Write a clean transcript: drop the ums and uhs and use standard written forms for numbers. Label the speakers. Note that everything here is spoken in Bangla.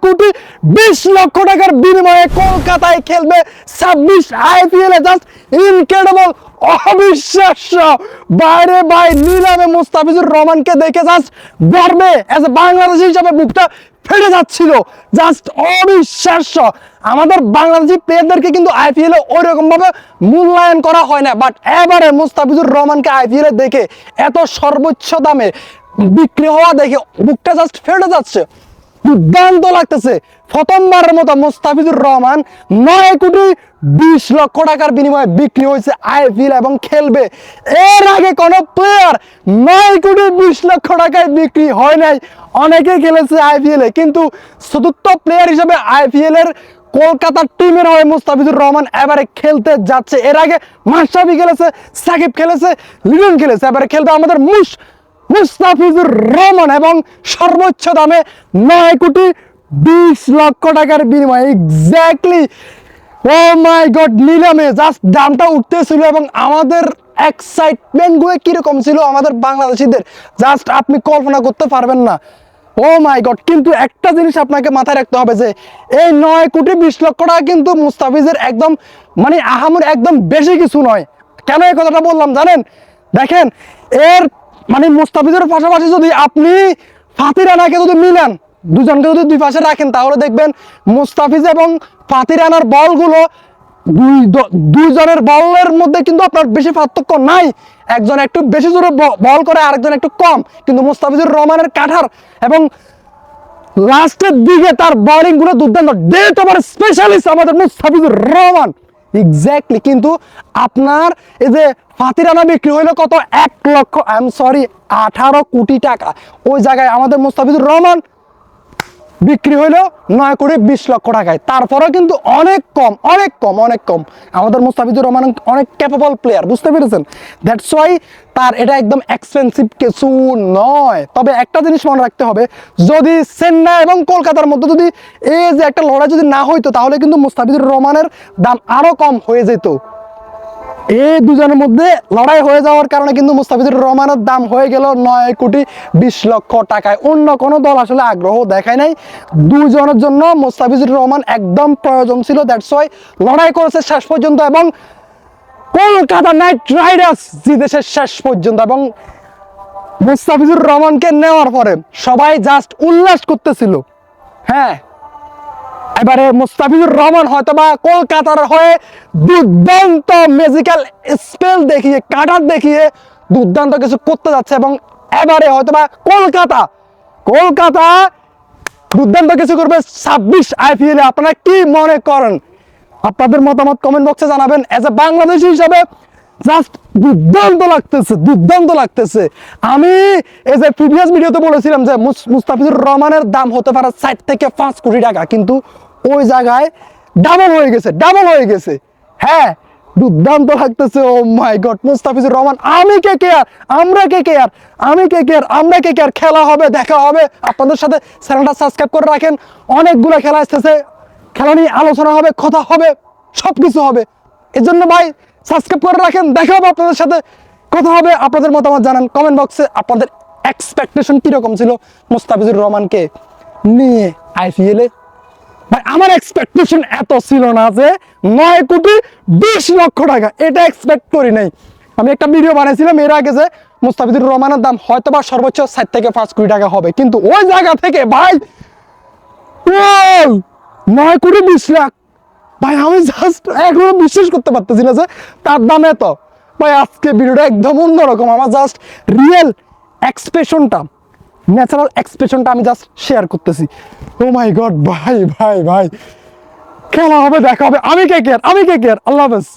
Speaker 1: 9,20,00,000 টাকার বিনিময়ে কলকাতায় খেলবে 26 IPL এ। জাস্ট ইনক্রেডিবল, অবিশ্বাস্য। বাইরে ভাই নিলামে মুস্তাফিজুর রহমানকে দেখে জাস্ট গর্বে এজ এ বাংলাদেশি হিসাবে বুকটা ফেটে যাচ্ছিল। জাস্ট অবিশ্বাস্য। আমাদের বাংলাদেশি প্লেয়ারদেরকে কিন্তু IPL এ ওইরকম ভাবে মূল্যায়ন করা হয় না, বাট এবারে মুস্তাফিজুর রহমানকে IPL এ দেখে এত সর্বোচ্চ দামে বিক্রি হওয়া দেখে বুকটা জাস্ট ফেটে যাচ্ছে। দুর্দান্ত লাগতেছে। প্রথমবারের মতো মুস্তাফিজুর রহমান 9,20,00,000 টাকার বিনিময়ে বিক্রি হয়েছে IPL এবং খেলবে। এর আগে কোন প্লেয়ার 9,20,00,000 টাকায় বিক্রি হয় নাই। অনেকে খেলেছে IPL এ, কিন্তু চতুর্থ প্লেয়ার হিসেবে IPL এর কলকাতার টিমের হয়ে মুস্তাফিজুর রহমান এবারে খেলতে যাচ্ছে। এর আগে মাশরাফি খেলেছে, সাকিব খেলেছে, লিটন খেলেছে, এবারে খেলবে আমাদের মুস্তাফিজুর রহমান এবং সর্বোচ্চ দামে 9,20,00,000 টাকার বিনিময়ে। এক্স্যাক্টলি, ও মাই গড, নিলামে জাস্ট দামটা উঠতেছিল এবং আমাদের এক্সাইটমেন্ট গুলো কিরকম ছিল আমাদের বাংলাদেশিদের, জাস্ট আপনি কল্পনা করতে পারবেন না। ও মাই গড। কিন্তু একটা জিনিস আপনাকে মাথায় রাখতে হবে যে এই 9,20,00,000 টাকা কিন্তু মুস্তাফিজের একদম মানে আহামরি একদম বেশি কিছু নয়। কেন এই কথাটা বললাম জানেন? দেখেন, এর মানে মুস্তাফিজের পাশাপাশি যদি আপনি ফাতি রানাকে যদি মিলান, দুজনকে যদি দুই পাশে রাখেন, তাহলে দেখবেন মুস্তাফিজ এবং ফাতি রানার বলগুলো দুইজনের বলের মধ্যে কিন্তু আপনার বেশি পার্থক্য নাই। একজন একটু বেশি জোরে বল করে, আরেকজন একটু কম, কিন্তু মুস্তাফিজুর রহমানের কাঠার এবং লাস্টের দিকে তার বোলিং গুলো দুর্দান্ত। ডেট ওভার স্পেশালিস্ট আমাদের মুস্তাফিজুর রহমান। এক্স্যাক্টলি। কিন্তু আপনার এই যে ফাতি রানা বিক্রি হইলো কত, 18 কোটি টাকা। ওই জায়গায় আমাদের মুস্তাফিজুর রহমান বিক্রি হইলো 9,20,00,000 টাকায়। তারপরেও কিন্তু অনেক কম, অনেক কম, অনেক কম। আমাদের মুস্তাফিজুর রহমান অনেক ক্যাপেবল প্লেয়ার, বুঝতে পেরেছেন? দ্যাটস ওয়াই তার এটা একদম এক্সপেন্সিভ কিছু নয়। তবে একটা জিনিস মনে রাখতে হবে, যদি চেন্নাই এবং কলকাতার মধ্যে যদি এই যে একটা লড়াই যদি না হইতো, তাহলে কিন্তু মুস্তাফিজুর রহমানের দাম আরো কম হয়ে যেত। এই দুজনের মধ্যে লড়াই হয়ে যাওয়ার কারণে কিন্তু মুস্তাফিজুর রহমানের দাম হয়ে গেল 9,20,00,000 টাকায়। অন্য কোনো দল আসলে আগ্রহ দেখায় নাই। দুজনের জন্য মুস্তাফিজুর রহমান একদম প্রয়োজন ছিল। দ্যাটস ওয়াই লড়াই করেছে শেষ পর্যন্ত এবং কলকাতা নাইট রাইডার্স জিতেছে শেষ পর্যন্ত। এবং মুস্তাফিজুর রহমানকে নেওয়ার পরে সবাই জাস্ট উল্লাস করতেছিল। হ্যাঁ, এবারে মুস্তাফিজুর রহমান হয়তোবা কলকাতার হয়ে দুর্দান্ত ম্যাজিক্যাল স্পেল দেখিয়ে, কাটার দেখিয়ে দুর্দান্ত কিছু করতে যাচ্ছে এবং এবারে হয়তোবা কলকাতা দুর্দান্ত কিছু করবে 26 IPL এ। আপনারা কি মনে করেন? আপনাদের মতামত কমেন্ট বক্সে জানাবেন। এজ এ বাংলাদেশি হিসাবে জাস্ট দুর্দান্ত লাগতেছে, দুর্দান্ত লাগতেছে। আমি এই যে প্রিভিয়াস ভিডিওতে বলেছিলাম যে মুস্তাফিজুর রহমানের দাম হতে পারে 4 থেকে 5 কোটি টাকা, কিন্তু ওই জায়গায় ডাবল হয়ে গেছে, ডাবল হয়ে গেছে। হ্যাঁ, দুর্দান্ত লাগতেছে। ও মাই গড, মুস্তাফিজুর রহমান। আমি কে কেয়ার, আমরা কে কেয়ার, আমি কে কেয়ার, আমরা কে কেয়ার। খেলা হবে, দেখা হবে। আপনাদের সাথে চ্যানেলটা সাবস্ক্রাইব করে রাখেন। অনেকগুলো খেলা আসতেছে, খেলা নিয়ে আলোচনা হবে, কথা হবে, সবকিছু হবে। এর জন্য ভাই সাবস্ক্রাইব করে রাখেন। দেখা হবে আপনাদের সাথে, কথা হবে। আপনাদের মতামত জানান কমেন্ট বক্সে। আপনাদের এক্সপেকটেশন কিরকম ছিল মুস্তাফিজুর রহমানকে নিয়ে IPL এ? ভাই আমার এক্সপেকটেশন এত ছিল না যে 9,20,00,000 টাকা, এটা এক্সপেক্ট করি নাই। আমি একটা ভিডিও বানাইছিলাম এর আগে যে মুস্তাফিজুর রহমানের দাম হয়তোবা সর্বোচ্চ 4 থেকে 5 কোটি টাকা হবে, কিন্তু ওই জায়গা থেকে ভাই 9,20,00,000 ভাই, আমি জাস্ট এখনো বিশ্বাস করতে পারতেছি না যে তার দাম এত। ভাই আজকে ভিডিওটা একদম অন্যরকম। আমার জাস্ট রিয়েল এক্সপ্রেশনটা, ন্যাচারাল এক্সপ্রেশনটা আমি জাস্ট শেয়ার করতেছি। ও মাই গড ভাই, ভাই ভাই, খেলা হবে, দেখা হবে। আমি কে কেয়ার, আমি কে কেয়ার। আল্লাহ হাফেজ।